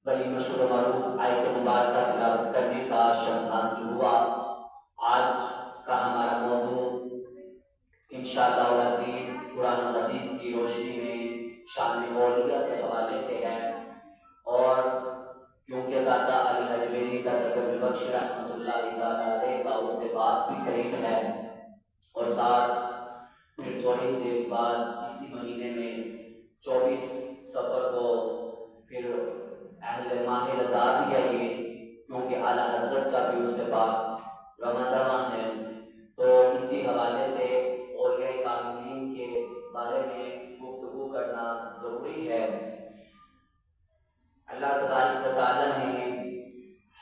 بڑی مشہور و معروف آیت مبارکہ تلاوت کرنے کا شرف حاصل ہوا۔ آج کا ہمارا موضوع انشاءاللہ العزیز قرآن و حدیث کی روشنی میں شان اولیاء کے حوالے سے ہے، اور کیونکہ داتا علی حجویری کا تقرب بخش رحمۃ اللہ تعالیٰ علیہ کا اس سے بات بھی قریب ہے، اور ساتھ پھر تھوڑی دیر بعد اسی مہینے میں 24 صفر کو پھر اہل ماہ رضا بھی ہے یہ، کیونکہ اعلیٰ حضرت کا بھی اس سے بات رمضان ہے، تو اسی حوالے سے اولیاء کاملین کے بارے میں گفتگو کرنا ضروری ہے۔ اللہ تبارک و تعالیٰ نے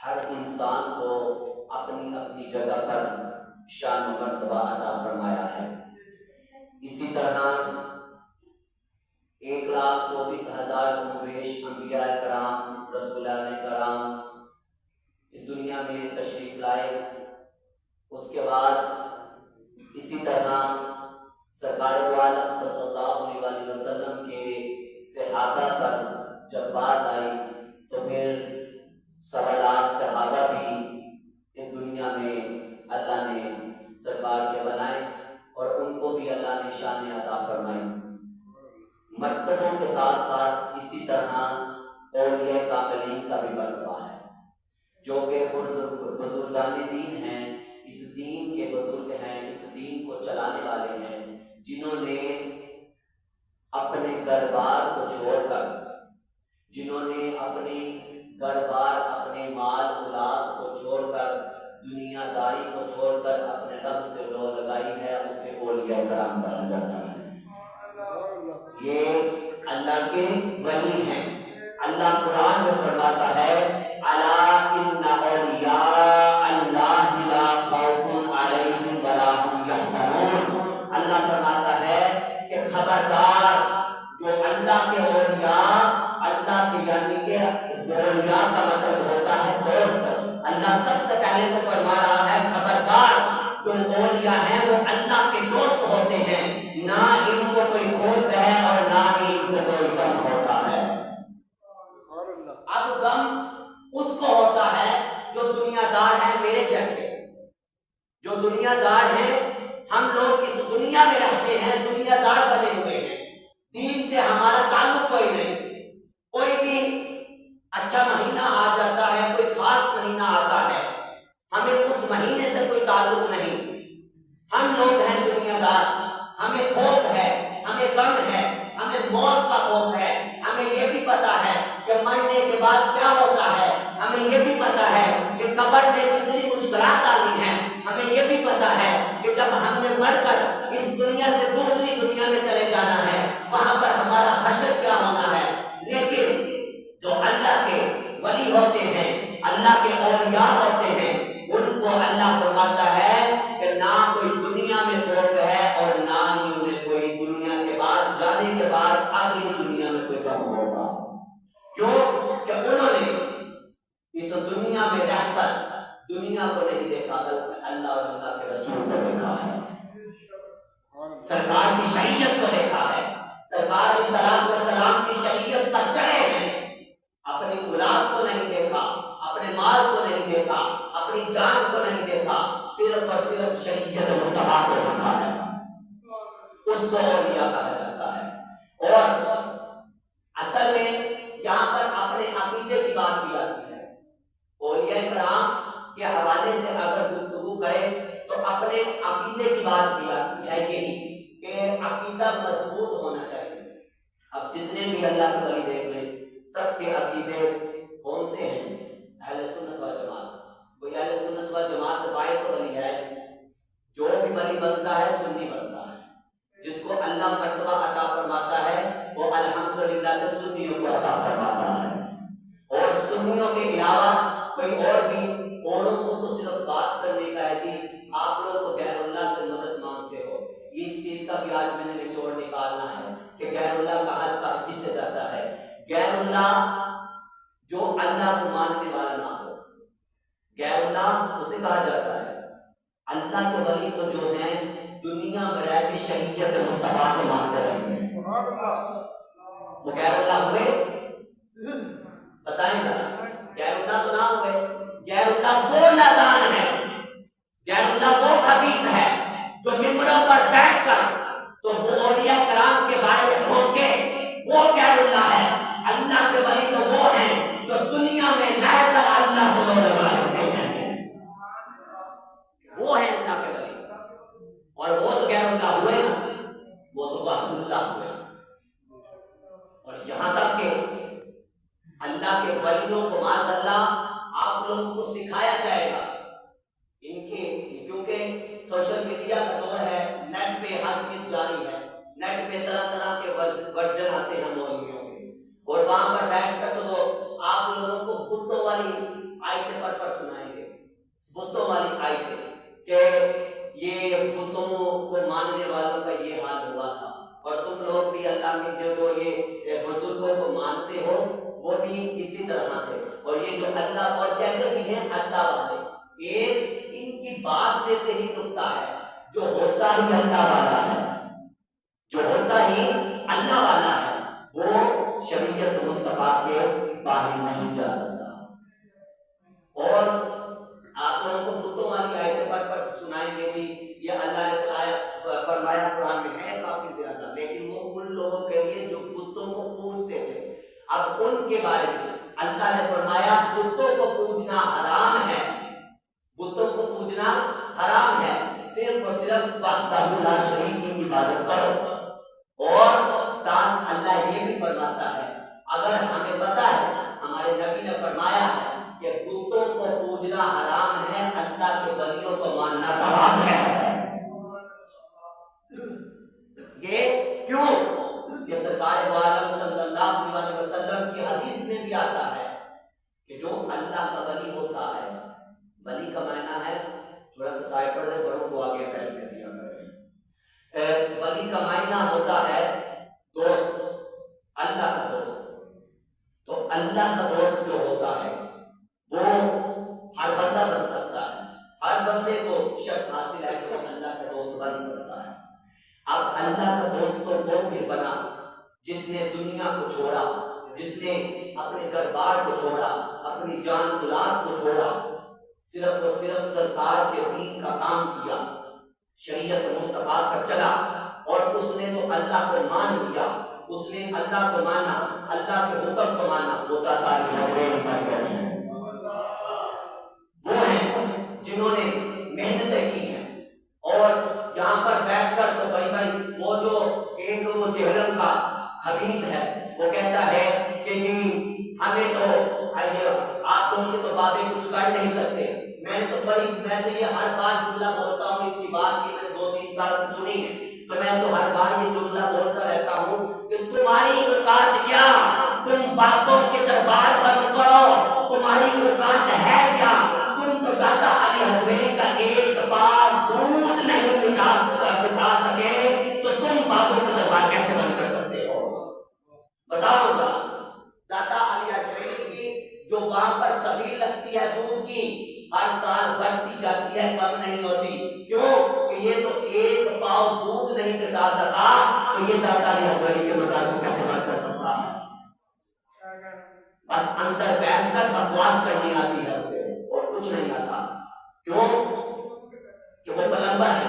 ہر انسان کو اپنی اپنی جگہ پر شان و مرتبہ عطا فرمایا ہے۔ اسی طرح 1,24,000 کمویش انبیاء کرام رسولان کرام اس دنیا میں تشریف لائے۔ اس کے بعد اسی طرح سرکار دو عالم صلی اللہ علیہ وسلم کے صحابہ پر جب بات آئی تو پھر 1.25 لاکھ صحابہ بھی اس دنیا میں اللہ نے سرکار کے بنائے، اور ان کو بھی اللہ نے شان عطا فرمائی۔ مرتبوں کے ساتھ ساتھ اسی طرح اولیاء کاملین کا بھی مرتبہ ہے، جو کہ بزرگان دین ہیں، اس دین کے بزرگ ہیں، اس دین کو چلانے والے ہیں، جنہوں نے اپنے گھر بار کو چھوڑ کر، جنہوں نے اپنے گھر بار، اپنے مال اولاد کو چھوڑ کر، دنیا داری کو چھوڑ کر اپنے رب سے لو لگائی ہے، اسے اولیاء کرام کہا جاتا ہے۔ یہ اللہ کے ولی ہیں۔ اللہ قرآن میں فرماتا ہے الا ان اولیاء اللہ لا خوف علیہم ولا هم یحزنون۔ اللہ فرماتا ہے کہ خبردار، جو اللہ کے اولیاء، اللہ کے یعنی کہ اولیاء کا مطلب ہوتا ہے دوست۔ اللہ سب سے پہلے تو فرما رہا ہے خبردار، جو اولیاء ہیں وہ اللہ کے دوست ہوتے ہیں، نہ ان کو کوئی خوف ہے اور نہ ہی ان کو کوئی غم ہوتا ہے۔ اب غم اس کو ہوتا ہے جو دنیا دار ہیں میرے جیسے، جو دنیا دار ہیں، ہم لوگ اس دنیا میں رہتے ہیں، دنیا دار بنے ہوئے ہیں، دین سے ہمارا تعلق کوئی نہیں۔ کوئی بھی اچھا مہینہ آ جاتا ہے، کوئی خاص مہینہ آتا ہے، ہمیں اس مہینے سے کوئی تعلق نہیں۔ ہم لوگ ہیں دنیا دار، ہمیں خوف ہے، ہمیں غم ہے، ہمیں موت کا خوف ہے، ہمیں یہ بھی پتا ہے کہ مرنے کے بعد کیا ہوتا ہے، ہمیں یہ بھی پتا ہے کہ قبر میں کتنی مشکلات آنی ہیں، ہمیں یہ بھی پتا ہے کہ جب ہم نے مر کر اس دنیا سے دوسری دنیا میں چلے جانا ہے، وہاں پر ہمارا حشر کیا ہونا ہے۔ لیکن جو اللہ کے ولی ہوتے ہیں، اللہ کے اولیاء ہوتے ہیں، ان کو اللہ فرماتا ہے کہ نہ کوئی دنیا میں خوف ہے اور نہ ہی انہیں کوئی دنیا کے بعد جانے کے بعد اگلی دنیا میں کوئی غم ہوگا۔ کیوں کہ انہوں نے اس دنیا میں رہ کر دنیا کو نہیں دیکھا، بلکہ اللہ اور اللہ کے رسول کو دیکھا ہے، سرکار کی شریعت کو دیکھا ہے، سرکار علیہ السلام کی شریعت پر چلے ہیں، اپنی اولاد کو نہیں دیکھا، اپنے مال کو نہیں دیکھا، اپنی جان کو نہیں دیکھا، صرف اور صرف شریعت مصطفیٰ کو دیکھا ہے، اس کو اولیاء کہا جاتا ہے۔ اور اصل میں یہاں پر اپنے عقیدے کی بات بھی آتی ہے۔ اولیاء کرام کے حوالے سے اگر گفتگو کرے تو اپنے عقیدے کی بات بھی آتی ہے، یہی کہ عقیدہ مضبوط ہونا چاہیے۔ اب جتنے بھی اللہ کے ولی دیکھ لیں، سب کے عقیدے کون سے ہیں؟ اہل سنت و جماعت۔ کوئی اہل سنت و جماعت سے باہر تو ولی ہے؟ جو بھی ولی بنتا ہے سنی بنتا ہے، جس کو اللہ مرتبہ عطا فرماتا ہے وہ الحمدللہ سے سنیوں کو عطا فرماتا ہے، اور سنیوں کے علاوہ کوئی اور بھی، اوروں کو تو صرف بات کرنے کا ہے، جی آپ لوگ تو غیر اللہ سے مدد مانگتے ہو، اس چیز کا بھی آج میں نے نچوڑ نکالنا ہے کہ غیر اللہ کا حل کا کس سے جاتا ہے۔ غیر اللہ جو اللہ کو ماننے والا نہ ہو، غیر اللہ اسے کہا جاتا ہے۔ اللہ کے ولی تو جو ہیں دنیا میں رہ کے شریعت مصطفیٰ کو مانتے رہے ہیں، وہ غیر اللہ ہوئے۔ بتائیں ذرا، غیر اللہ تو نہ ہوئے؟ غیر اللہ وہ نادان ہے، غیر اللہ وہ خبیث ہے جو ممبروں پر بیٹھ کر تو وہ اولیاء کرام کے بارے میں بھونکے، وہ غیر اللہ ہے۔ اللہ کے ولی تو وہ ہیں جو دنیا میں رہ کر اللہ سے لو لگا لیتے ہیں، وہ ہیں اللہ کے ولی۔ اور وہ تو غیر اللہ ہوئے نا، وہ تو وحد اللہ ہوئے۔ اور یہاں تک کہ اللہ کے ولیوں کو معاذ اللہ آپ لوگوں کو سکھایا جائے گا، ان کے کیونکہ سوشل میڈیا کا دور ہے، نیٹ پہ ہر چیز جاری ہے، نیٹ پہ طرح طرح کے ورژن آتے ہیں مولویوں کے، اور وہاں پر بیٹھ کر تو وہ آپ لوگوں کو بتوں والی آیتیں پڑھ کر سنائیں گے، بتوں والی آیتیں کہ یہ بتوں کو ماننے والوں کا یہ حال ہوا تھا، اور تم لوگ بھی اللہ کے جو یہ بزرگوں کو مانتے ہو وہ بھی اسی طرح تھے، اور یہ جو اللہ اور کہتے بھی ہیں اللہ والے، ایک ان کی بات میں سے ہی نکتا ہے، جو ہوتا ہی اللہ والا ہے، جو ہوتا ہی اللہ والا ہے وہ شریعت مصطفیٰ کے باہر نہیں جا سکتا۔ اور آپ لوگوں کو بتوں والی آیتیں پڑھ پڑھ سنائیں گے جی، یہ اللہ نے فرمایا قرآن میں ہے کافی زیادہ، لیکن وہ ان لوگوں کے لیے جو بتوں کو پوجتے تھے۔ اب ان کے بارے میں اللہ نے فرمایا بتوں کو پوجنا حرام ہے، بتوں کو پوجنا حرام ہے، صرف اور صرف وحدہ لا شریک کی عبادت کرو۔ اور ساتھ اللہ یہ بھی فرماتا ہے، اگر ہمیں پتا ہے، ہمارے نبی نے فرمایا ہے کہ بتوں کو پوجنا حرام ہے، اللہ کے ولیوں کو ماننا ثواب ہے۔ یہ کیوں؟ کہ سرکار دو عالم صلی اللہ علیہ وسلم کی حدیث میں بھی آتا ہے کہ جو اللہ کا ولی ہوتا ہے، ولی کا معنی ہے، تھوڑا سا سائڈ پر ہے، بڑوں کو آگے پہل کر دیا کریں، ولی کا معنی ہوتا ہے دوست، اللہ کا دوست۔ تو اللہ کا دوست جو ہوتا ہے وہ ہر بندہ بن سکتا ہے، ہر بندے کو شرط حاصل ہے کہ وہ اللہ کا دوست بن سکتا ہے۔ اب اللہ کا دوست تو وہ بھی بنا جس نے دنیا کو چھوڑا، جس نے اپنے گھر بار کو چھوڑا، اپنی جان اولاد کو چھوڑا، صرف اور صرف سرکار کے دین کا کام کیا، شریعت مصطفیٰ پر چلا، اور اس نے تو اللہ کو مان لیا، اس نے اللہ کو مانا، اللہ کے حکم کو مانا، وہ داتا وہ ہیں جنہوں نے محنتیں کی ہیں۔ اور یہاں پر بیٹھ کر تو بھائی وہ جو ایک وہ جہلم کا خبیث ہے، وہ کہتا ہے کہ جی ہمیں تو آپ لوگوں کی تو باتیں کچھ کر نہیں سکتے، میں تو یہ ہر بار جملہ بولتا ہوں، اس کی بات یہ میں نے 2-3 سال سے سنی ہے، تو میں تو ہر بار یہ جملہ بولتا رہتا ہوں کہ تمہاری اوقات کیا، تم باتوں کے دربار بند کرو، تمہاری اوقات ہے کیا، تم تو داتا علی حجویری کا ایک بار دودھ نہیں مٹا سکے تو تم باتوں کا دربار کیسے بند کر سکتے ہو؟ بتاؤ ذرا، داتا علی حجویری کی جو وہاں پر سبیل لگتی ہے دودھ کی، ہر سال بڑھتی جاتی ہے، کم نہیں ہوتی، کیوں کہ یہ تو ایک پاؤ دودھ نہیں کٹا سکا، تو یہ داتا علی حجویری کے مزار کو کیسے بند کر سکتا ہے؟ بس اندر بیٹھ کر بکواس کرنی آتی ہے اسے، اور کچھ نہیں آتا۔ کیوں کہ وہ پلمبر ہے،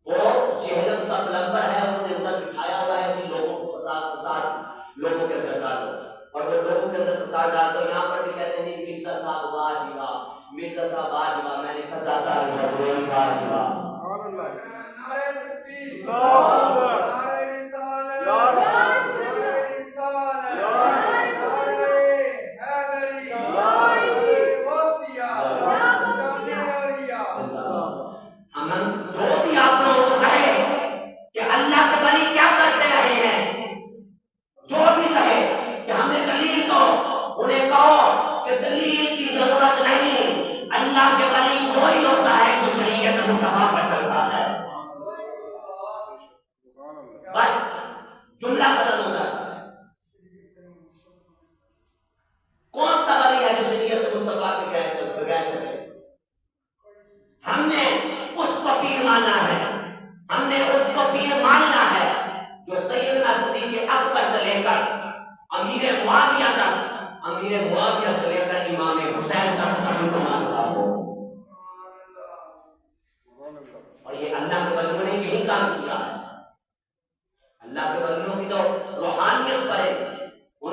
وہ جہلم کا پلمبر ہے، انہوں نے اندر بٹھایا ہوا ہے جن لوگوں کو فساد لوگوں کے اندر ڈالو، اور وہ لوگوں کے اندر فساد ڈالو۔ یہاں پر بھی کہتے ہیں مرزا صاحب واجبہ، مرزا صاحب واجبہ، میں نے کہا داتا علی حجویری واجبہ۔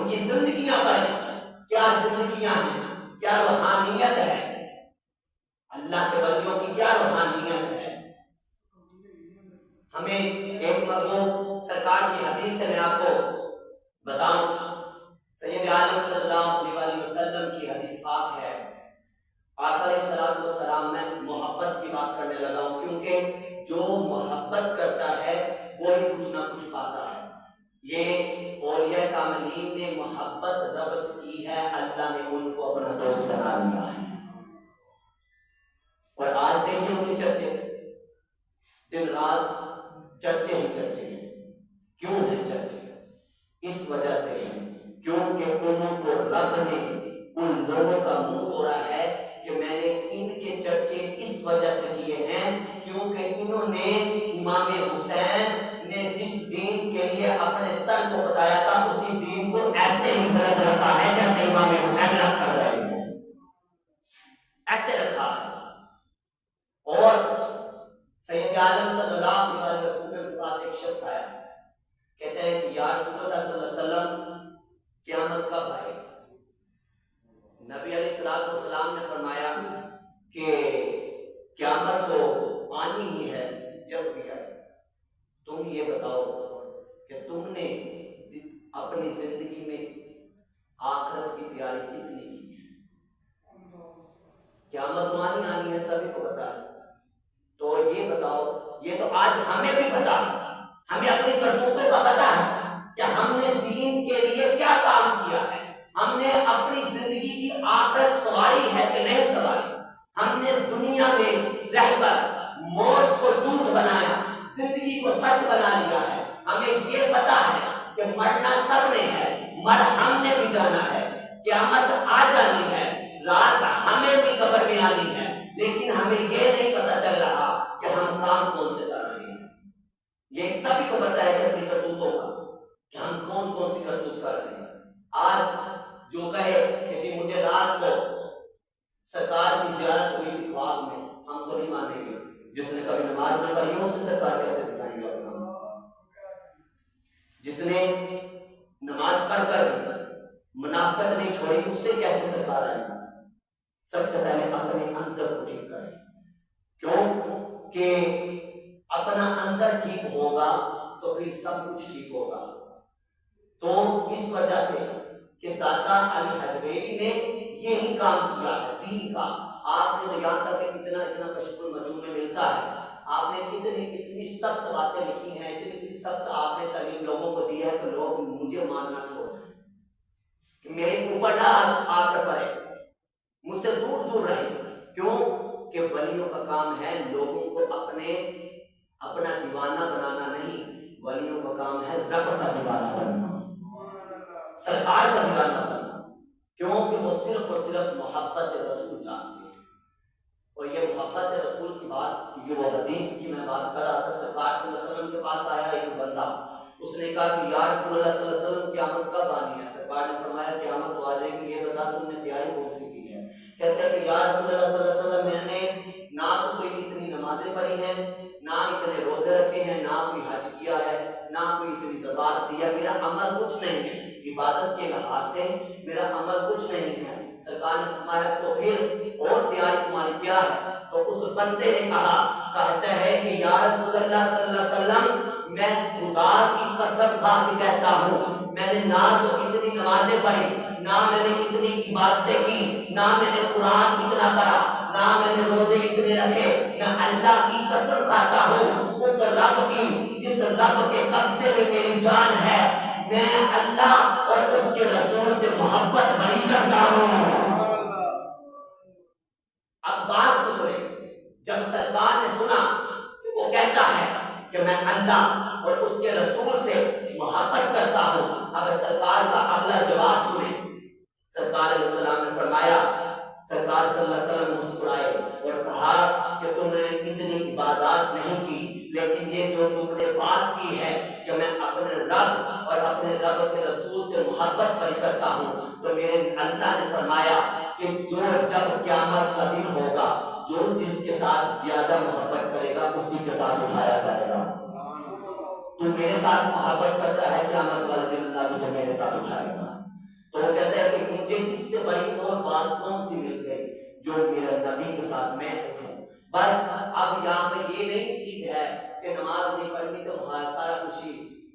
ان کی زندگیاں پڑھیں، کیا زندگیاں ہیں، کیا روحانیت ہے، اللہ کے ولیوں کی کیا روحانیت ہے۔ ہمیں ایک مرغوب سرکار کی حدیث سے میں آپ کو بتاؤں، سید عالم صلی اللہ علیہ وسلم کی حدیث پاک ہے۔ آقا علیہ الصلوۃ والسلام میں محبت کی بات کرنے لگا ہوں، کیونکہ جو محبت کرتا ہے وہی کچھ نہ کچھ پاتا ہے۔ یہ اولیاء کاملین نے محبت رب سے کی ہے، اللہ نے ان کو اپنا دوست بنا لیا ہے۔ اور آج دیکھیں ان کے چرچے، دن رات چرچے ہی چرچے ہیں۔ کیوں ہیں چرچے؟ اس وجہ سے ہیں کیونکہ انہوں کو رب نے ان لوگوں کا منہ توڑا ہے کہ میں نے ان کے چرچے اس وجہ سے کیے ہیں کیونکہ انہوں نے امام حسین نے جس دین کے لیے اپنے سر کو کٹایا تھا اسی دین کو ایسے ہی بلند رکھا ہے جیسے امام حسین رکھ کر رہے ہیں، ایسے رکھا ہے۔ اور سید عالم صلی اللہ علیہ وسلم کے پاس ایک شخص آیا، کہتے ہیں کہ یا رسول اللہ صلی اللہ علیہ وسلم قیامت کب آئے؟ نبی علیہ الصلوۃ والسلام نے فرمایا کہ قیامت تو آنی ہی ہے جب بھی آئے، تم یہ بتاؤ کہ تم نے اپنی زندگی میں آخرت کی تیاری کتنی کی ہے؟ قیامت تو آنی ہے، سبھی کو پتا ہے، تو یہ بتاؤ، یہ تو آج ہمیں بھی پتا ہے، ہمیں اپنی کرتوتوں کا پتا ہے کہ ہم نے دین کے لیے کیا کام کیا ہے، ہم نے اپنی زندگی کی آخرت سواری ہے کہ نہیں سواری، ہم نے دنیا میں رہ کر موت کو جھوٹ بنایا، زندگی کو سچ بنا لیا ہے۔ ہمیں یہ پتا ہے کہ مرنا سب نے ہے، مر ہم نے بھی جانا ہے، قیامت آ جانی ہے، رات ہمیں بھی قبر میں آنی ہے، لیکن ہمیں یہ نہیں پتا چل رہا کہ ہم کام کون سے کر رہے ہیں۔ یہ سبھی کو پتا ہے کہ اپنی کرتوتوں کا کہ ہم کون کون سی کرتوت کر رہے ہیں۔ آج جو کہے کہ جی مجھے رات کو سرکار کی زیارت ہوئی تھی خواب میں، ہم تو نہیں مانیں گے۔ جس نے کبھی نماز نہ پڑھی اس سے سرکار کیسے دکھائیں گے اپنا؟ جس نے نماز پڑھ کر منافقت نہیں چھوڑی اس سے کیسے سرکار آئے گا؟ سب سے پہلے اپنے اندر کو ٹھیک کریں، کیوں کہ اپنا اندر ٹھیک ہوگا تو پھر سب کچھ ٹھیک ہوگا۔ تو اس وجہ سے کہ داتا علی حجویری نے یہی کام کیا ہے دین کا۔ آپ نے تو یہاں تک کہ اتنا کشف المجون میں ملتا ہے، آپ نے اتنی سخت باتیں لکھی ہیں، اتنی سخت آپ نے تعلیم لوگوں کو دی ہے کہ لوگ مجھے ماننا چھوڑ دیں، کہ میرے اوپر نہ آ کر پڑے، مجھ سے دور دور رہے۔ کیوں کہ ولیوں کا کام ہے لوگوں کو اپنا دیوانہ بنانا نہیں، ولیوں کا کام ہے رب کا دیوانہ بننا، سرکار کا دیوانہ بننا، کیونکہ وہ صرف اور صرف محبت رسول جانتے ہیں۔ اور یہ محبت رسول کی بات، یہ وہ حدیث کی میں بات کر رہا تھا، سرکار صلی اللہ علیہ وسلم کے پاس آیا ایک بندہ، اس نے کہا کہ یا رسول اللہ صلی اللہ علیہ وسلم قیامت کب آنی ہے؟ سرکار نے فرمایا قیامت تو آ جائے گی، یہ بتا تم نے تیاری کون سی کی ہے؟ کہتے ہیں کہ یا رسول اللہ صلی اللہ علیہ وسلم میں نے نہ تو کوئی اتنی نمازیں پڑھی ہیں، نہ اتنے روزے رکھے ہیں، نہ کوئی حج کیا ہے، نہ کوئی اتنی زکات دی ہے، میرا عمل کچھ نہیں ہے، عبادت کے لحاظ سے میرا عمل کچھ نہیں ہے۔ سرکار نے فرمایا تو پھر اور تیاری تمہاری کیا ہے؟ تو اس بندے نے کہتا ہے کہ یا رسول اللہ صلی اللہ علیہ وسلم میں خدا کی قسم کھا کے کہتا ہوں میں نے نہ تو اتنی نمازیں پڑھی، نہ میں نے اتنی عبادتیں کی، نہ میں نے قرآن اتنا پڑھا، نہ میں نے روزے اتنے رکھے، میں اللہ کی قسم کھاتا ہوں اس رب کی جس رب کے قبضے میں میری جان ہے، میں اللہ اور اس کے رسول سے محبت بڑی کرتا ہوں۔ اب بات کو سنیں، جب سرکار نے سنا کہ وہ کہتا ہے کہ میں اللہ اور اس کے رسول سے محبت کرتا ہوں، اب سرکار کا اگلا جواب سنیں۔ سرکار علیہ السلام نے فرمایا، سرکار صلی اللہ علیہ وسلم مسکرائے اور کہا کہ تم نے اتنی عبادات نہیں کی، لیکن یہ جو تم نے بات کی ہے کہ میں اپنے رب اور اپنے رب کے رسول سے محبت بڑی کرتا ہوں، تو میرے اللہ نے فرمایا کہ جو جب قیامت کا دن ہوگا جو جس کے ساتھ زیادہ محبت کرے گا اسی کے ساتھ اٹھایا جائے گا۔ تو میرے ساتھ محبت کرتا ہے، قیامت والے دن اللہ تجھے میرے ساتھ اٹھائے گا۔ ساتھ کون سی مل گئی؟ جو میرے نبی کے ساتھ میں اٹھوں۔ بس اب یہاں پہ یہ نہیں چیز ہے کہ نماز نہیں پڑھنی تو ہمارا سارا کچھ ہی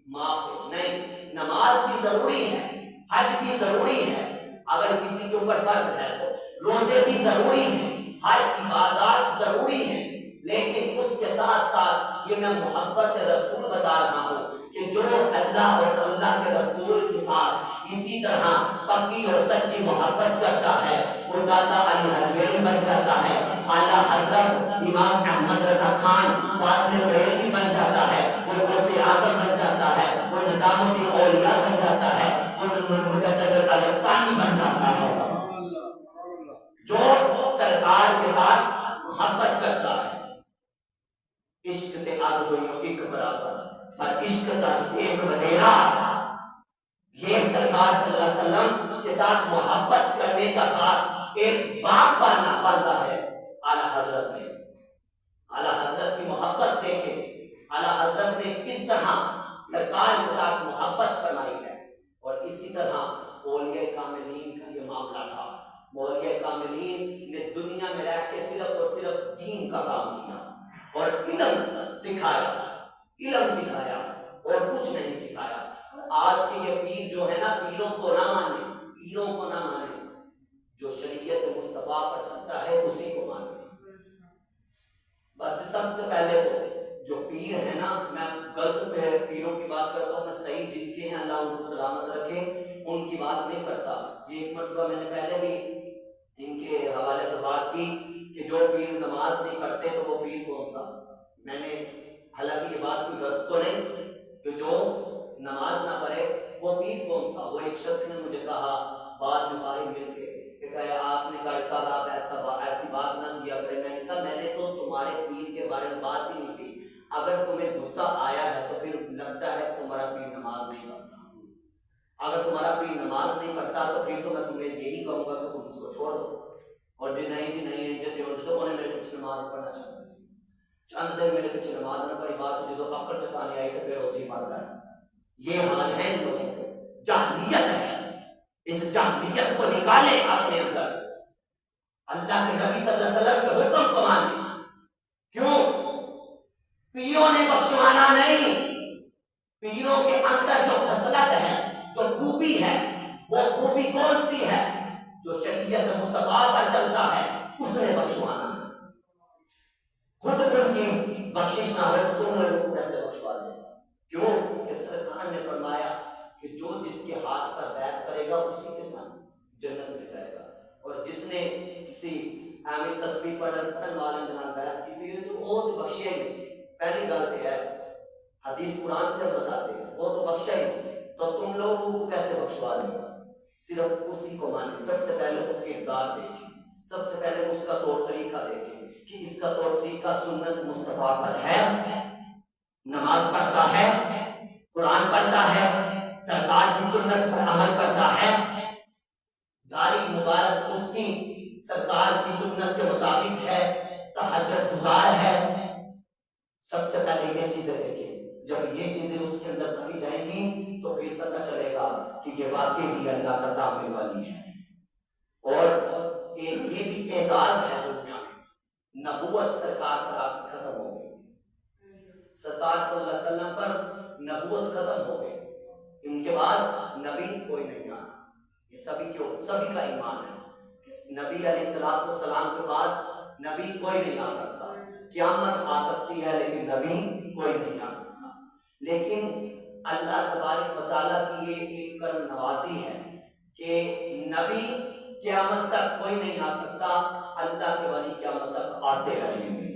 معاف ہے، نہیں، نماز بھی ضروری ہے، حج بھی ضروری ہے اگر کسی کے اوپر فرض ہے تو، روزے بھی ضروری ہیں، ہر عبادات ضروری ہیں، لیکن اس کے ساتھ ساتھ یہ میں محبت رسول بتا رہا ہوں کہ جو اللہ اور اللہ کے رسول کے ساتھ اسی طرح پکی اور سچی محبت کرتا ہے وہ داتا علی حجویری بن جاتا ہے، اعلیٰ حضرت امام احمد رضا خان فاضل بریلوی بن جاتا ہے، وہ غوث اعظم بن جاتا ہے، وہ نظام الدین اولیاء بن جاتا ہے، وہ مجدد الاقصانی بن جاتا ہے، جو سرکار کے ساتھ محبت کرتا ہے۔ عشق تے آگ دونوں ایک برابر اور عشق ترس ایک وڈیرا، یہ سرکار صلی اللہ علیہ وسلم کے ساتھ محبت کرنے کا بات ایک باپ بنتا ہے۔ اعلیٰ حضرت نے، اعلیٰ حضرت کی محبت دیکھیں، اعلیٰ حضرت نے کس طرح سرکار کے ساتھ محبت فرمائی ہے، اور اسی طرح اولیاء کاملین کا یہ معاملہ تھا۔ اولیاء کاملین نے دنیا میں رہ کے صرف اور صرف دین کا کام کیا اور علم سکھایا، علم سکھایا اور کچھ نہیں سکھایا۔ آج کے یہ پیر جو ہے نا، پیروں کو نہ مانے، پیروں کو نہ مانے، جو شریعت مصطفیٰ پر چلتا ہے اسی کو مانے۔ بس سب سے پہلے تو جو پیر ہے نا، میں غلط پیروں کی بات کرتا ہوں، میں صحیح جن کے ہیں اللہ ان کو سلامت رکھے ان کی بات نہیں کرتا۔ یہ ایک مرتبہ میں نے پہلے بھی ان کے حوالے سے بات کی کہ جو پیر نماز نہیں پڑھتے تو وہ پیر کون سا؟ میں نے حالانکہ یہ بات کوئی غلط تو نہیں کہ جو نماز نہ پڑھے وہ پیر کون سا؟ وہ ایک شخص نے مجھے کہا بعد میں باہر مل کے کہ آپ نے کہا صاحب آپ ایسی بات نہ کیا کرے۔ میں نے کہا میں نے تو تمہارے پیر کے بارے میں بات ہی نہیں کی، اگر تمہیں غصہ آیا ہے تو پھر لگتا ہے کہ تمہارا پیر نماز نہیں پڑھتا، اگر تمہارا پیر نماز نہیں پڑھتا تو پھر تو میں تمہیں یہی کہوں گا کہ تم اس کو چھوڑ دو، اور جو نہیں جی نہیں تو انہیں میرے پیچھے نماز پڑھنا چاہتا ہے، چند دن میرے پیچھے نماز نہ پڑھی، بات ہوتی تو پکڑ ٹکانے آئی تو پھر ہوتی پڑتا ہے۔ یہ حال ہے ان لوگوں کو، جاہلیت ہے، اس جاہلیت کو نکالے اپنے اندر سے، اللہ کے نبی صلی اللہ علیہ وسلم کے حکم کو مانے۔ کیوں؟ پیروں نے بخشوانا نہیں، پیروں کے اندر جو خصلت ہے، جو خوبی ہے، وہ خوبی کون سی ہے؟ جو شریعت مصطفیٰ پر چلتا ہے اس نے بخشوانا ہے۔ خود ان کی بخشش نہ ہو تو تم لوگوں کو کیسے بخشوا دے؟ کیوں کہ سرکار نے فرمایا کہ جو جس کے ہاتھ پر بیعت کرے گا اسی کے ساتھ جنت میں جائے گا، اور جس نے کسی اہم تسبیح پڑھن والے کے نام بیعت کی تھی تو وہ تو بخشے نہیں۔ پہلی غلطی ہے، حدیث قرآن سے بتاتے ہیں وہ تو بخشا ہی نہیں، تو تم لوگوں کو کیسے بخشوا دے گا؟ صرف اسی کو مانے۔ سب سے پہلے تو کردار دیکھیں، سب سے پہلے اس کا طور طریقہ دیکھیں کہ اس کا طور طریقہ سنت مصطفیٰ پر ہے، نماز پڑھتا ہے، قرآن پڑھتا ہے، سرکار کی سنت پر عمل کرتا ہے، داڑھی مبارک اس کی سرکار کی سنت کے مطابق ہے، تہجد گزار ہے۔ سب سے پہلے یہ چیزیں دیکھیں، جب یہ چیزیں اس کے اندر پائی جائیں گی تو پھر پتہ چلے گا کہ یہ واقعی ہی اللہ کا کامل والی ہے۔ اور یہ بھی اعزاز ہے دنیا میں، نبوت سرکار پر ختم ہو گئی، سرکار صلی اللہ علیہ وسلم پر نبوت ختم ہو گئی، ان کے بعد نبی کوئی نہیں آنا۔ یہ سبھی کا ایمان ہے کہ نبی علیہ السلام کے بعد نبی کوئی نہیں آ سکتا، قیامت آ سکتی ہے لیکن نبی کوئی نہیں آ سکتا۔ لیکن اللہ تبارک و تعالیٰ کی یہ ایک کرم نوازی ہے کہ نبی قیامت تک کوئی نہیں آ سکتا، اللہ کے ولی قیامت تک آتے رہیں گے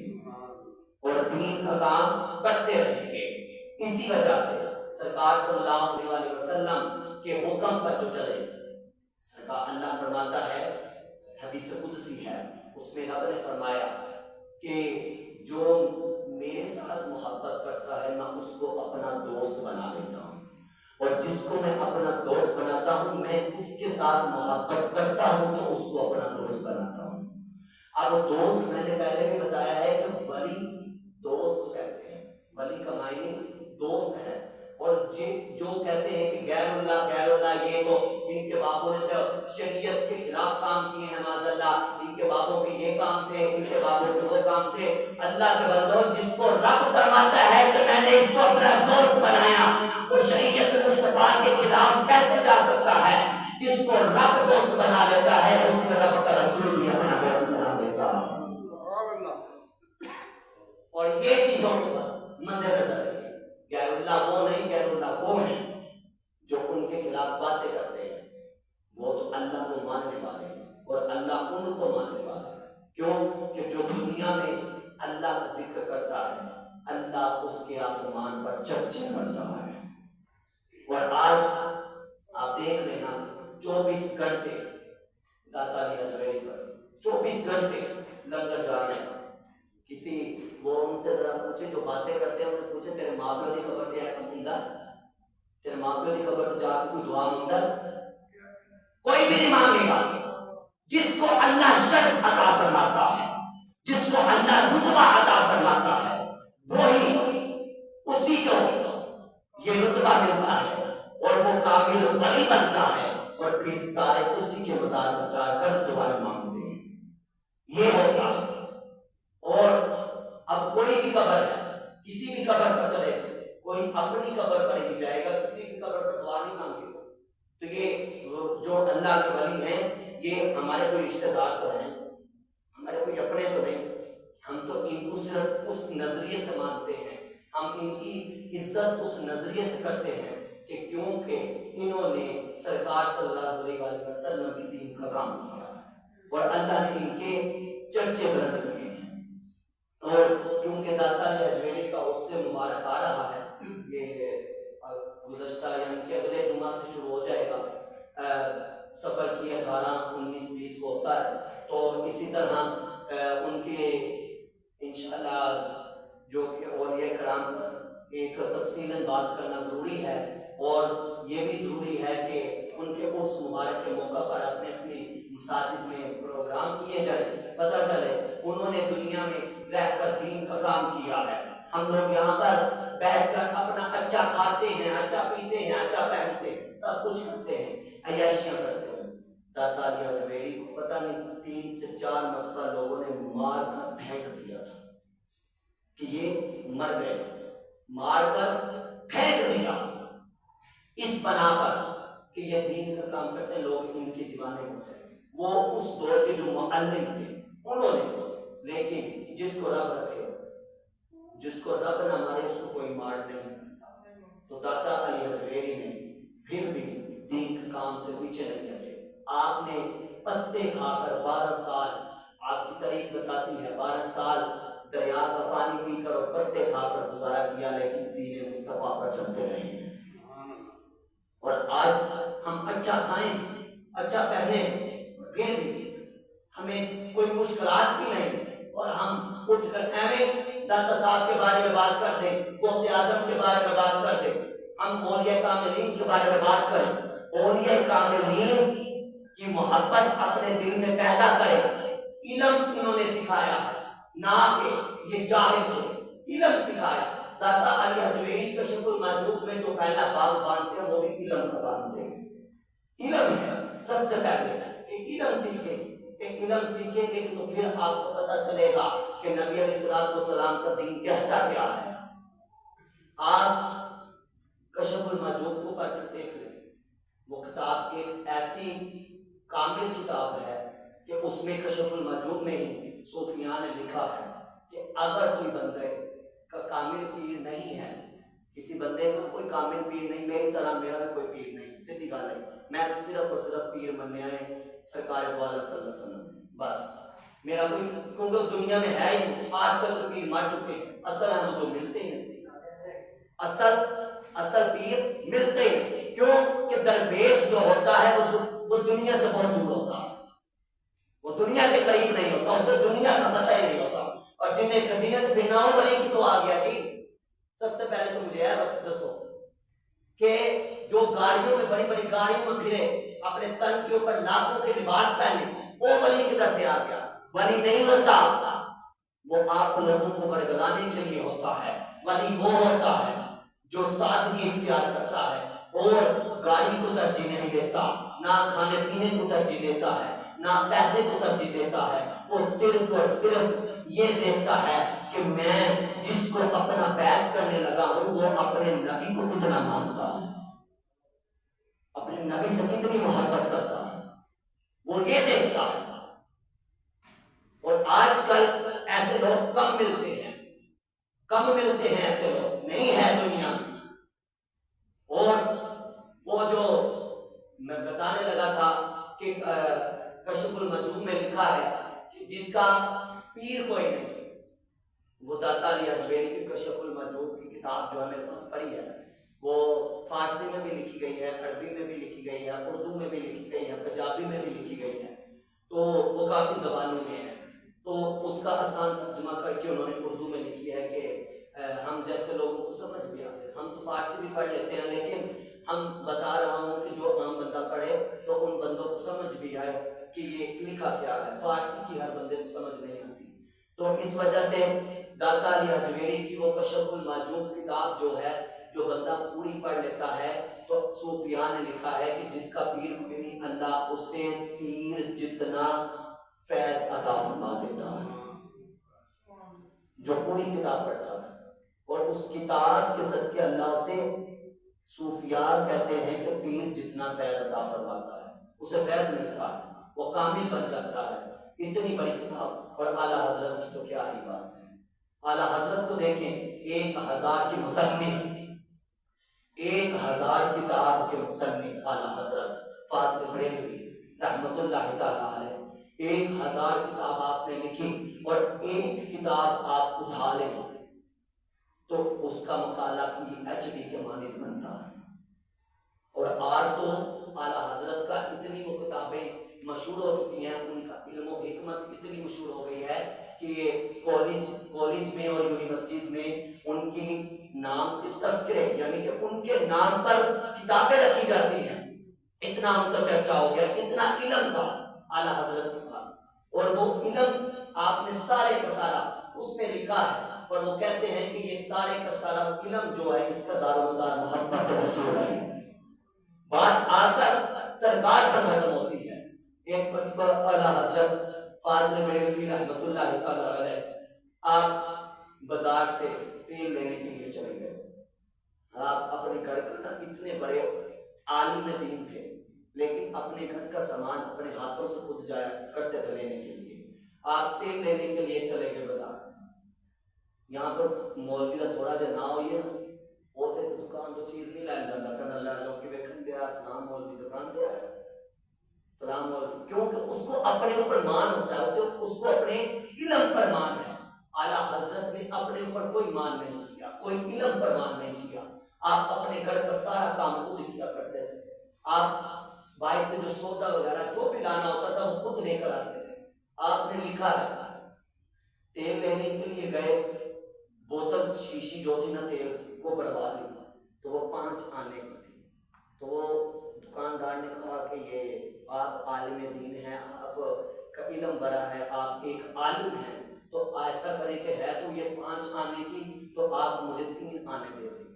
اور دین کا کام کرتے رہیں گے۔ اسی وجہ سے سرکار صلی اللہ علیہ وسلم کے حکم پر جو چلے، سرکار اللہ فرماتا ہے، حدیث قدسی ہے، اس میں رب نے فرمایا کہ جو میرے ساتھ محبت کرتا ہے میں اس کو اپنا دوست بنا لیتا ہوں، اور جس کو میں اپنا دوست بناتا ہوں میں اس کے ساتھ محبت کرتا ہوں تو اس کو اپنا دوست بناتا ہوں۔ اب دوست میں نے پہلے بھی بتایا ہے کہ ولی دوست کہتے ہیں، ولی کا معنی دوست ہے، اور جو کہتے ہیں کہ غیر اللہ یہ تو ان کے باپوں نے تو شریعت کے خلاف کام کیے ہیں معاذاللہ، ان کے باپوں کے یہ کام تھے، ان کے باپوں کے وہ کام تھے۔ اللہ کے بندوں، جس کو رب فرماتا ہے کہ میں نے اس کو اپنا دوست بنایا، وہ شریعت مصطفیٰ کے خلاف کیسے جا سکتا ہے؟ جس کو رب دوست بنا لیتا ہے اس کو رب کا رسول بھی اپنا دوست بنا دیتا ہے۔ اور یہ چیزوں کو بس مد نظر رکھیں، غیر اللہ وہ نہیں، غیر اللہ وہ ہیں جو ان کے خلاف باتیں کرتے ہیں، وہ تو اللہ کو ماننے والے ہیں اور اللہ ان کو ماننے والا ہے۔ کیوں کہ جو دنیا میں اللہ کا ذکر کرتا ہے، اللہ اس کے آسمان پر چرچے کرتا ہے۔ اور آج آپ دیکھ لینا 24 گھنٹے داتا علی حجویری پر 24 گھنٹے لنگر جاری ہے۔ کسی وہ ان سے ذرا پوچھے جو باتیں کرتے ہیں، انہیں پوچھے تیرے ماں پیو کی خبر کیا ہے منگا، تیرے ماں پیو کی خبر تو جا کے کوئی دعا منگا، کوئی بھی نہیں مانگے گا۔ جس کو اللہ شرف عطا فرماتا ہے، جس کو اللہ رتبہ عطا فرماتا ہے، وہی اسی کو یہ رتبہ ملتا ہے اور وہ کامل ولی بنتا ہے، اور پھر سارے اسی کے مزار پر جا کر دعائیں مانگتے ہیں۔ یہ ہوتا ہے۔ اور اب کوئی بھی قبر ہے، کسی بھی قبر پر چلے جائے، کوئی اپنی قبر پر ہی جائے گا، کسی کی قبر پر دعا نہیں مانگے گا۔ تو یہ جو اللہ کے ولی ہیں، یہ ہمارے کوئی رشتہ دار تو ہیں، ہمارے کوئی اپنے تو نہیں، ہم تو ان کو صرف اس نظریے سے مانتے ہیں، ہم ان کی عزت اس نظریے سے کرتے ہیں کہ کیونکہ انہوں نے سرکار صلی اللہ علیہ وسلم کی دین کا کام کیا اور اللہ نے ان کے چرچے بلند کیے ہیں۔ اور کیونکہ داتا علی حجویری کا اس سے مبارک آ رہا ہے، یہ گزشتہ یعنی کہ اگلے جمعہ سے شروع ہو جائے گا، سفر کی 18، 19، 20 کو ہوتا ہے، تو اسی طرح ان کے انشاءاللہ جو کہ اولیاء کرام پر ایک تفصیلاً بات کرنا ضروری ہے، اور یہ بھی ضروری ہے کہ ان کے اس مبارک کے موقع پر اپنی مساجد میں پروگرام کیے جائیں، پتہ چلے انہوں نے دنیا میں رہ کر دین کا کام کیا ہے۔ ہم لوگ یہاں پر بیٹھ کر اپنا اچھا کھاتے ہیں، اچھا پیتے ہیں، اچھا پہنتے ہیں، سب کچھ کرتے ہیں، عیاشیاں کرتے ہیں۔ داتا علی حجویری کو پتہ نہیں 3 سے 4 مرتبہ لوگوں نے مار کر پھینک دیا تھا کہ یہ مر گئے، مار کر پھینک دیا اس بنا پر کہ یہ دین کا کام کرتے ہیں، لوگ ان کے دیوانے ہو جائیں۔ وہ اس دور کے جو معلم تھے انہوں نے، لیکن جس کو رب رکھے، جس کو رب نہ مارے، اس کو کوئی مار نہیں سکتا۔ تو داتا علی حجویری نے پھر بھی دین کے کام سے پیچھے نہیں ہٹے۔ آپ نے پتے کھا کر 12 سال، آپ کی تاریخ بتاتی ہے 12 سال دریا کا پانی پی کر اور پتے کھا کر گزارا کیا، لیکن دین مصطفیٰ پر چلتے رہے۔ اور آج ہم اچھا کھائیں، اچھا پہنیں، پھر بھی ہمیں کوئی مشکلات بھی نہیں، اور ہم اٹھ کر ایویں داتا صاحب کے بارے میں بات کر دیں، غوث اعظم کے بارے میں بات کر دیں، ہم اولیاء کاملین کے بارے میں بات کریں، اولیاء کاملین کی محبت اپنے دل میں پیدا کریں۔ علم انہوں نے سکھایا ہے، نہ کہ یہ جاہل تھے، علم سکھایا۔ داتا علی حجویری کشف المحجوب میں جو پہلا باب باندھتے ہیں وہ بھی علم کا باندھتے ہیں۔ علم ہے سب سے پہلے کہ علم سیکھیں، کہ علم سیکھیں گے تو پھر آپ کو پتہ چلے گا کہ نبی علیہ السلام کا دین کہتا کیا ہے۔ آپ کشف المحجوب کو پڑھ کر دیکھ لیں، وہ کتاب ایک ایسی کامل کتاب ہے کہ اس میں کشف المحجوب میں ہی صوفیاء نے لکھا ہے کہ اگر کوئی بندے کا کامل پیر نہیں ہے، کسی بندے کا کوئی کامل پیر نہیں، میری طرح میرا بھی کوئی پیر نہیں، سیدھی بات ہے، میں صرف اور صرف پیر مننے آئے سرکار دو عالم صلی اللہ علیہ وسلم، بس میرا کوئی، کیونکہ دنیا میں ہے ہی، آج کل تو پیر مر چکے ہیں، اصل ہم تو ملتے ہیں، اصل پیر ملتے ہیں، کیوں کہ درویش جو ہوتا ہے وہ دنیا سے بہت دور ہوتا ہے، وہ دنیا کے قریب نہیں ہوتا، اسے دنیا کا پتہ ہی نہیں ہوتا، اور جنہیں دنیا سے بناؤ والے کی تو آ گیا جی۔ سب سے پہلے تو مجھے یہ بات دسو کہ جو گاڑیوں میں، بڑی بڑی گاڑیوں میں پھرے، اپنے تن کے اوپر لاکھوں کے لباس پہنے، وہ ولی کدھر سے آ گیا؟ ولی نہیں ہوتا، وہ آپ لوگوں کو برگلانے کے لیے ہوتا ہے۔ ولی وہ ہوتا ہے جو سادگی اختیار کرتا ہے اور گاڑی کو ترجیح نہیں دیتا، نہ کھانے پینے کو ترجیح دیتا ہے، نہ پیسے کو ترجیح دیتا ہے، وہ صرف اور صرف یہ دیکھتا ہے کہ میں جس کو اپنا بیعت کرنے لگا ہوں وہ اپنے نبی کو کتنا مانتا ہے، اپنے نبی سے کتنی محبت کرتا ہے، وہ یہ دیکھتا ہے۔ اور آج کل ایسے لوگ کم ملتے ہیں ایسے لوگ نہیں ہے دنیا میں۔ اور وہ جو میں بتانے لگا تھا کہ کشف المجوب میں لکھا ہے کہ جس کا پیر کوئی نہیں، وہ داتا علی اجمیری کی کشف المجوب کی کتاب جو ہے میرے پاس پڑھی ہے، وہ فارسی میں بھی لکھی گئی ہے، عربی میں بھی لکھی گئی ہے، اردو میں بھی لکھی گئی ہے، پنجابی میں بھی لکھی گئی ہے، تو وہ کافی زبانوں میں ہے۔ تو اس کا آسان ترجمہ کر کے انہوں نے اردو میں لکھی ہے کہ ہم جیسے لوگوں کو سمجھ بھی آتے ہیں، ہم تو فارسی بھی پڑھ لیتے ہیں، لیکن ہم بتا رہا ہوں کہ جو عام بندہ پڑھے تو ان بندوں کو سمجھ بھی آئے کہ یہ لکھا کیا ہے، فارسی کی ہر بندے کو سمجھ نہیں آتی۔ تو اس وجہ سے داتا علی اجمیری کی وہ کشف المحجوب کتاب جو ہے، جو بندہ پوری پڑھ لیتا ہے تو صوفیاء نے لکھا ہے کہ جس کا پیر کوئی نہیں، اللہ اسے پیر جتنا فیض عطا فرما دیتا ہے، جو پوری کتاب پڑھتا ہے۔ اور اس کتاب کے صدقے اللہ سے صوفیاء کہتے ہیں کہ پیر جتنا فیض عطا فرماتا ہے، اسے فیض ملتا ہے، وہ کامل بن جاتا ہے۔ اتنی بڑی کتاب، اور اعلیٰ حضرت کی تو کیا ہی بات ہے۔ اعلیٰ حضرت کو دیکھیں، 1000 کے مصنف، 1000 کتاب کے مصنف اعلیٰ حضرت فاضل بریلوی رحمت اللہ تعالیٰ علیہ، 1000 کتاب آپ نے لکھی، اور ایک کتاب آپ اٹھا لیں تو اس کا مطالعہ PhD کے مانند بنتا ہے۔ اور آج تو اعلیٰ حضرت کا اتنی وہ کتابیں مشہور ہو چکی ہیں، ان کا علم و حکمت اتنی مشہور ہو گئی ہے کہ کالج میں اور یونیورسٹیز میں ان کی نام کے تذکرے، یعنی کہ ان کے نام پر کتابیں رکھی جاتی ہیں، اتنا ان کا چرچا ہو گیا، اتنا علم تھا اعلیٰ حضرت کے پاس۔ اور وہ علم آپ نے سارے کا سارا اس میں لکھا ہے، اور وہ کہتے ہیں کہ یہ سارے کا سارا علم جو ہے اس کا دار و مدار محبت رسول ہے۔ بات آ کر سرکار پر ختم ہوتی ہے۔ ایک اعلیٰ حضرت فاضل بریلوی رحمت اللہ تعالیٰ علیہ، آپ بازار سے تیل لینے کے لیے چلے گئے، آپ اپنے گھر کا نا اتنے بڑے عالم دین تھے، لیکن اپنے گھر کا سامان اپنے ہاتھوں سے خود جایا کرتے تھے لینے کے لیے۔ آپ تیل لینے کے لیے چلے گئے بازار سے، یہاں پر مولوی کا تھوڑا جا نہ ہوئی ہے، ہوتے تو دکان تو چیز نہیں لائن جانا کرنا اللہ لوگ کی بیکھن دیا فلاں مولوی دکان دیا ہے فلاں مولوی، کیونکہ اس کو اپنے اوپر مان ہوتا ہے، اس کو اپنے علم پر مان ہے۔ اعلیٰ حضرت نے اپنے اوپر کوئی مان نہیں کیا، کوئی علم پر مان نہیں کیا، آپ اپنے گھر کا سارا کام خود کیا کرتے تھے، آپ بائک سے جو سودا وغیرہ جو بھی لانا ہوتا تھا وہ خود لے کر آتے تھے۔ آپ نے لکھا ہے تیل لینے کے لیے گئے، بوتل شیشی جو تھی نا تیل کی وہ برباد ہوئی، تو وہ 5 آنے کی تھی، تو وہ دکاندار نے کہا کہ یہ آپ عالم دین ہیں، آپ کا علم بڑا ہے، آپ ایک عالم ہیں، تو ایسا کرے کہ ہے تو یہ 5 آنے کی، تو آپ مجھے 3 آنے دے دیں۔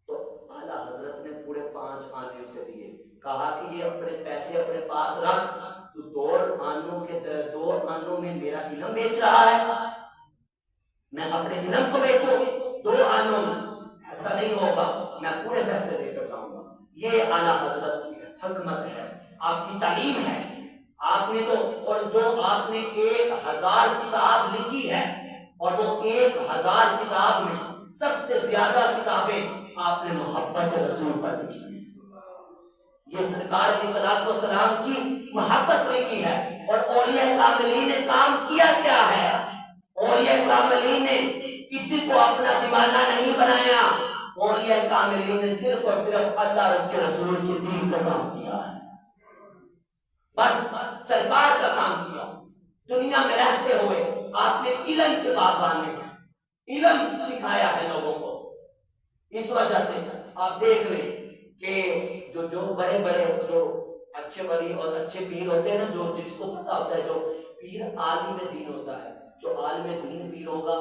تو اعلیٰ حضرت نے پورے 5 آنے اسے دیے، کہا کہ یہ اپنے پیسے اپنے پاس رکھ، تو 2 آنوں میں میرا علم بیچ رہا ہے، میں اپنے علم کو بیچوں 2 آنوں میں، ایسا نہیں ہوگا، میں پورے پیسے دے کر جاؤں گا۔ یہ اعلیٰ حضرت کی حکمت ہے، آپ کی تعلیم ہے۔ آپ نے تو، اور جو آپ نے 1000 کتاب لکھی ہے، اور وہ 1000 کتاب میں سب سے زیادہ کتابیں آپ نے محبت رسول پر لکھی ہیں، یہ سرکار کی صلاۃ و سلام کی محبت لکھی ہے۔ اور اولیاء کاملین نے کام کیا کیا ہے؟ اولیاء کاملین نے کسی کو اپنا دیوانہ نہیں بنایا، اولیاء کاملین نے صرف اور صرف اللہ اور اس کے رسول کے دین کا کام کیا ہے، بس سرکار کا کام کیا۔ دنیا میں رہتے ہوئے آپ نے علم کے باب باندھے ہیں، علم سکھایا ہے لوگوں کو۔ اس وجہ سے آپ دیکھ لیں کہ جو بڑے بڑے جو اچھے ولی اور اچھے پیر ہوتے ہیں نا، جو جس کو پتا ہوتا ہے، جو پیر عالم دین ہوتا ہے، جو عالم دین پیر ہوگا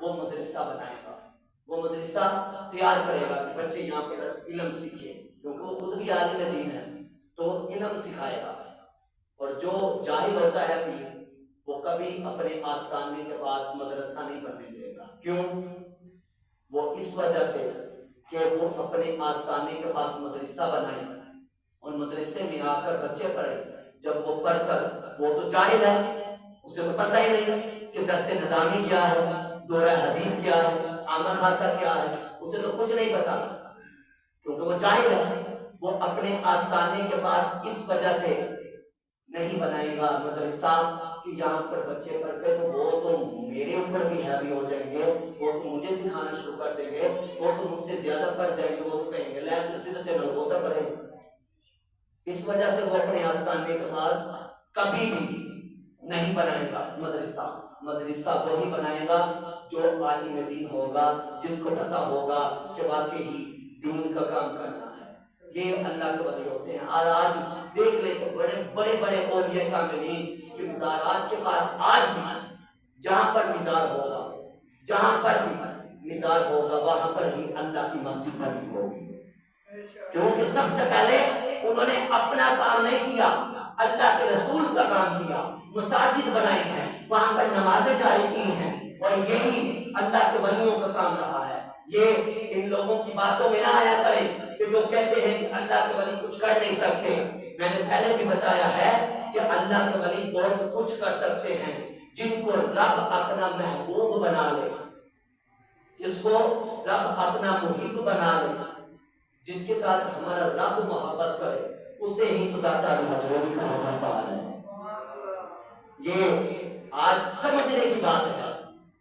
وہ مدرسہ بنائے گا، وہ مدرسہ تیار کرے گا کہ بچے یہاں پر علم سیکھیں، کیونکہ وہ خود بھی عالم دین ہے تو علم سکھائے گا۔ اور جو جاہل ہوتا ہے پیر وہ کبھی اپنے آستانے کے پاس مدرسہ نہیں بننے دے گا. کیوں؟ وہ اس وجہ سے کہ وہ اپنے آستانے کے پاس مدرسہ بنائے اور مدرسے میں آ کر بچے پڑھے. جب وہ پڑھ کر وہ تو جاہل ہے, اسے تو پتہ ہی نہیں کہ درس نظامی کیا ہے, دورہ حدیث کیا ہے, عامہ خاصہ کیا ہے, اسے تو کچھ نہیں پتا کیونکہ وہ جاہل ہے. وہ اپنے آستانے کے پاس اس وجہ سے نہیں بنائے گا مدرسہ کہ یہاں پر بچے پڑھ کے تو وہ تو میرے اوپر بھی ہیوی ہو جائیں گے, وہ تو مجھے سکھانا شروع کر دیں گے, وہ تو مجھ سے زیادہ پڑھ جائیں گے, وہ تو کہیں گے لے کسی تو تیرے وہ تو پڑھے. اس وجہ سے وہ اپنے آستانے کے پاس کبھی بھی نہیں بنائے گا مدرسہ. مدرسہ وہی بنائے گا جو عالم دین ہوگا, جس کو پتہ ہوگا کہ واقعی دین کا کام کرنا ہے. یہ اللہ کے ولی ہوتے ہیں. اور آج دیکھ لیں تو بڑے بڑے اولیاء کاملین کے مزارات کے پاس آج بھی جہاں پر مزار ہوگا, جہاں پر بھی مزار ہوگا وہاں پر ہی اللہ کی مسجد بنی ہوگی. کیونکہ سب سے پہلے انہوں نے اپنا کام نہیں کیا, اللہ کے رسول کا کام کیا. مساجد بنائی ہیں, وہاں پر نمازیں جاری کی ہیں, اور یہی اللہ کے ولیوں کا کام رہا ہے. یہ ان لوگوں کی باتوں میں نہ آیا کریں کہ جو کہتے ہیں کہ اللہ کے ولی کچھ کر نہیں سکتے. میں نے پہلے بھی بتایا ہے کہ اللہ کے ولی بہت کچھ کر سکتے ہیں جن کو رب اپنا محبوب بنا لے, جس کو رب اپنا محب بنا لے, جس کے ساتھ ہمارا رب محبت کرے, اسے ہی تو داتا الحجوری کہا جاتا ہے. یہ آج سمجھنے کی بات ہے,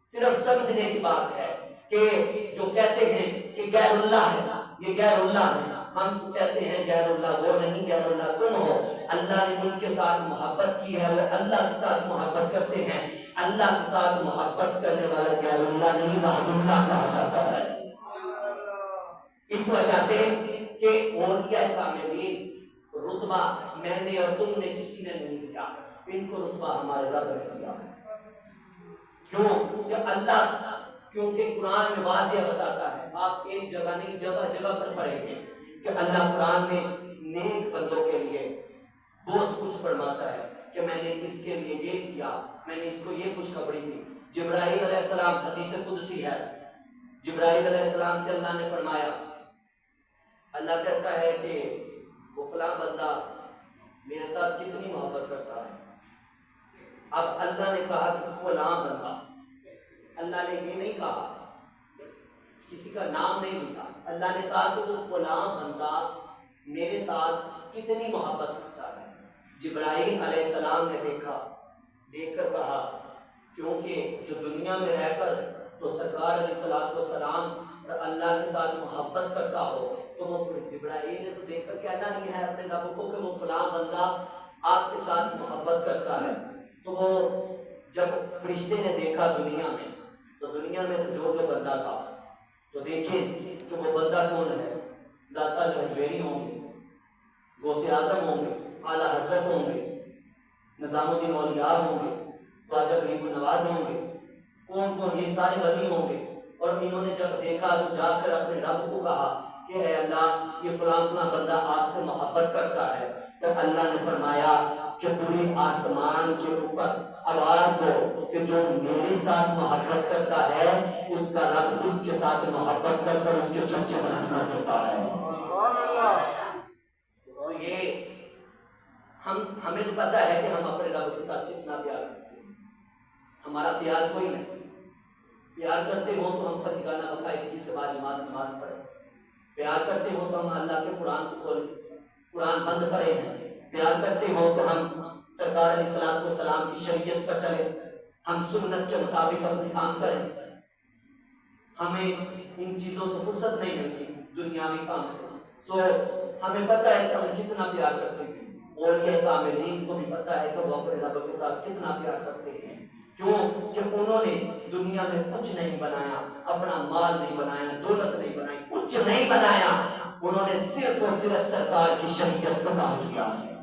صرف سمجھنے کی بات ہے کہ جو کہتے ہیں کہ غیر اللہ ہے, یہ غیر اللہ ہے. ہم تو کہتے ہیں غیر اللہ وہ نہیں, غیر اللہ تم ہو. اللہ نے ان کے ساتھ محبت کی ہے, وہ اللہ کے ساتھ محبت کرتے ہیں. اللہ کے ساتھ محبت کرنے والا غیر اللہ نہیں وحد اللہ کہا جاتا ہے. اس وجہ سے کہ اولیاء کاملین رتبہ میں نے اور تم نے کسی نے نہیں دیا, ان کو رتبہ ہمارے رب نے دیا. کیوں کہ اللہ, کیونکہ قرآن میں واضح بتاتا ہے, آپ ایک جگہ نہیں جگہ جگہ پر پڑھیں گے کہ اللہ قرآن میں نیک بندوں کے لیے بہت کچھ فرماتا ہے کہ میں نے اس کے لیے یہ کیا, میں نے اس کو یہ خوشخبری دی. جبرائیل علیہ السلام, حدیث قدسی ہے, جبرائیل علیہ السلام سے اللہ نے فرمایا, اللہ کہتا ہے کہ وہ فلاں بندہ میرے ساتھ کتنی محبت کرتا ہے. اب اللہ نے کہا کہ فلاں بندہ, اللہ نے یہ نہیں کہا, کسی کا نام نہیں لیا, اللہ نے کہا کہ وہ فلاں بندہ میرے ساتھ کتنی محبت کرتا ہے. جبرائیل علیہ السلام نے دیکھا, دیکھ کر کہا کیونکہ جو دنیا میں رہ کر تو سرکار علیہ السلام اور اللہ کے ساتھ محبت کرتا ہو, تو وہ جبرائیل نے تو دیکھ کر کہنا ہی ہے اپنے رب کو کہ وہ فلاں بندہ آپ کے ساتھ محبت کرتا ہے. تو وہ جب فرشتے نے دیکھا دنیا میں, تو دنیا میں تو جو بندہ تھا, تو دیکھیں کہ وہ بندہ کون ہے. داتا الحجویری ہوں گے, غوث اعظم ہوں گے, اعلیٰ حضرت ہوں گے, نظام الدین اولیاء ہوں گے, خواجہ غریب نواز ہوں گے, کون کون یہ سارے ولی ہوں گے. اور انہوں نے جب دیکھا تو جا کر اپنے رب کو کہا کہ اے اللہ یہ فلاں فلاں بندہ آپ سے محبت کرتا ہے. تو اللہ نے فرمایا کہ پورے آسمان کے اوپر آواز دو کہ جو میرے ساتھ محبت کرتا ہے اس کا رب اس کے ساتھ محبت کر کر اس کے چچے بنا دیتا ہے. اور یہ ہمیں تو پتا ہے کہ ہم اپنے رب کے ساتھ کتنا پیار کرتے ہیں. ہمارا پیار کوئی نہیں. پیار کرتے ہو تو ہم پنجگانہ باقاعدگی سے باجماعت نماز پڑھیں. پیار کرتے ہو تو ہم اللہ کے قرآن کو کھولیں, قرآن بند پڑھے ہیں. پیار کرتے ہو تو ہم سرکار علیہ السلام کی شریعت پر چلیں, ہم سنت کے مطابق اپنے کام کریں. ہمیں ان چیزوں سے فرصت نہیں ملتی دنیاوی کام سے. سو ہمیں پتہ ہے کہ ہم کتنا پیار کرتے ہیں. اولیاء کاملین کو بھی پتہ ہے کہ وہ اپنے رب کے ساتھ کتنا پیار کرتے ہیں. کیوں کہ انہوں نے دنیا میں کچھ نہیں بنایا, اپنا مال نہیں بنایا, دولت نہیں بنائی, کچھ نہیں بنایا. انہوں نے صرف اور صرف سرکار کی شریعت کا کام کیا ہے.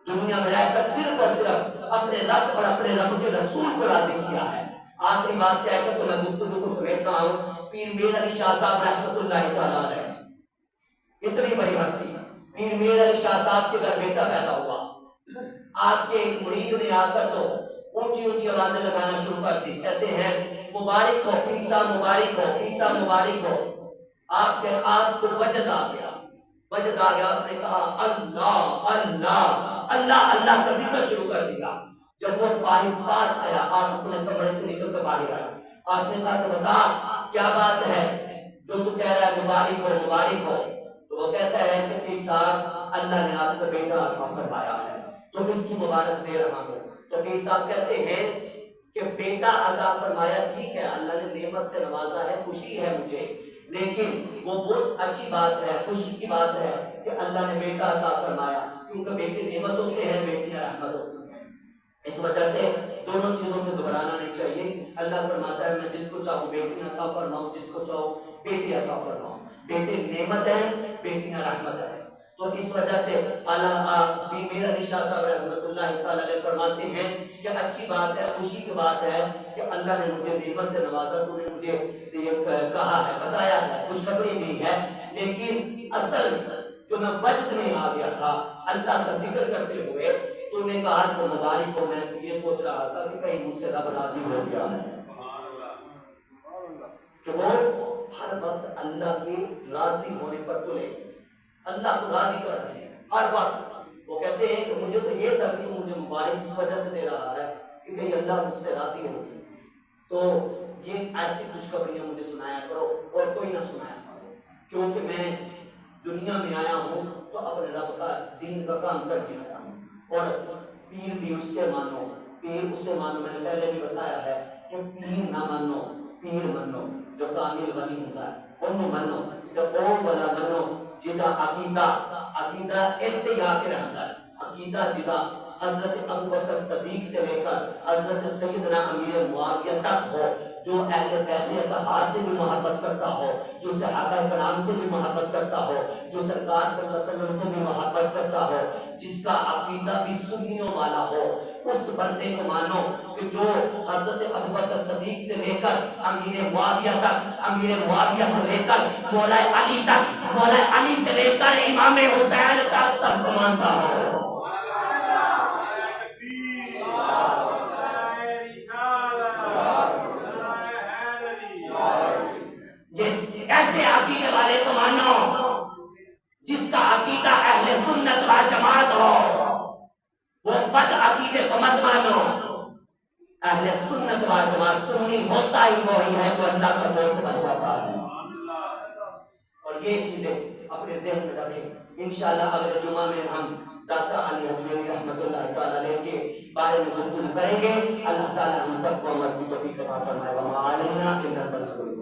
دنیا میں رہ کر صرف اور صرف اپنے رب اور اپنے رب کے رسول کو راضی کیا ہے. آخری بات کیا ہے کہ میں گفتگو کو سمیٹ رہا ہوں. پیر میر علی شاہ صاحب رحمۃ اللہ تعالیٰ علیہ, اتنی بڑی ہستی, پیر میر علی شاہ صاحب کے گھر بیٹا پیدا ہوا. آپ کے ایک مرید نے آ کر تو اونچی اونچی آوازیں لگانا شروع کر دی، کہتے ہیں مبارک ہو پیر صاحب، مبارک ہو پیر صاحب، مبارک ہو۔ آپ کو وجد آ گیا، وجد آ گیا، آپ نے کہا اللہ اللہ اللہ اللہ کا ذکر شروع کر دیا۔ جب وہ پاس آیا، آپ اپنے کمرے سے نکل کر باہر آیا، آپ نے کہا کہ بتا کیا بات ہے جو تو کہہ رہا ہے مبارک ہو مبارک ہو؟ تو وہ کہتا ہے کہ پیر صاحب اللہ نے آپ کو بیٹا عطا فرمایا ہے تو اس کی مبارک دے رہا ہوں۔ تو پیر صاحب کہتے ہیں کہ بیٹا عطا فرمایا، ٹھیک ہے اللہ نے نعمت سے نوازا ہے، خوشی ہے مجھے، لیکن وہ بہت اچھی بات ہے، خوشی کی بات ہے کہ اللہ نے بیٹا عطا فرمایا، کیونکہ بیٹے نعمت ہوتے ہیں، بیٹیاں رحمت ہوتی ہیں۔ اس وجہ سے دونوں چیزوں سے گھبرانا نہیں چاہیے۔ اللہ فرماتا ہے میں جس کو چاہوں بیٹیاں عطا فرماؤں، جس کو چاہوں بیٹے عطا فرماؤں۔ بیٹے نعمت ہیں، بیٹیاں رحمت ہیں۔ تو اس وجہ سے میرا شاہ صاحب رحمۃ اللہ تعالیٰ علیہ فرماتے ہیں کہ اچھی بات ہے، خوشی کی بات ہے کہ اللہ نے مجھے نعمت سے نوازا، تو نے مجھے یہ کہا ہے، بتایا ہے، خوشخبری دی ہے، لیکن اصل جو میں وجد میں آ گیا تھا اللہ کا ذکر کرتے ہوئے، تو نے کہا کہ مبارک ہو، میں یہ سوچ رہا تھا کہ کہیں مجھ سے رب راضی ہو گیا ہے، کہ وہ ہر وقت اللہ کے راضی ہونے پر تلے، اللہ کو راضی کر رہے ہیں ہر وقت۔ وہ کہتے ہیں کہ مجھے تو یہ تھا کہ مجھے مبارک اس وجہ سے دے رہا ہے کہ کہیں اللہ مجھ سے راضی ہو، تو یہ ایسی خوشخبریاں مجھے سنایا کرو اور کوئی نہ سنایا کرو، کیونکہ میں دنیا میں آیا ہوں تو اپنے رب کا دین کا کام کرنے آیا ہوں، اور پیر بھی اس کے مانو، پیر اس سے مانو۔ میں نے پہلے بھی بتایا ہے کہ پیر نہ مانو، پیر منو جو کامل ولی ہوتا ہے، انہوں منو جو او والا منو جدا عقیدہ ارتجا کے رہتا ہے، عقیدہ جدا حضرت ابوبکر صدیق سے لے کر حضرت سیدنا امیر معاویہ تک ہو، جو اہل بیت اطہار سے بھی محبت کرتا ہو، جو صحابہ کرام سے بھی محبت کرتا ہو، جو سرکار صلی اللہ علیہ وسلم سے بھی محبت کرتا ہو، جس کا عقیدہ بھی سنیوں والا ہو، اس بندے کو مانو کہ جو حضرت ابوبکر صدیق سے لے کر امیر معاویہ تک، امیر معاویہ سے لے کر مولا علی تک، مولا علی سے لے کر امام حسین تک سب کو مانتا ہو۔ ایسے عقیدے والے کو مانو جس کا عقیدہ اہل سنت و جماعت ہو، وہ بد عقیدے کو مت مانو۔ اہل سنت و جماعت سنی ہوتا ہی وہی ہے جو اللہ کا دوست بن جاتا ہے، اور یہ چیزیں اپنے ذہن میں رکھیں۔ انشاءاللہ اگلے جمعہ میں ہم داتا علی حجویری رحمۃ اللہ تعالیٰ علیہ کے بارے میں گفتگو کریں گے۔ اللہ تعالیٰ ہم سب کو عمل کی توفیق عطا فرمائے۔ وما علینا الا البلاغ۔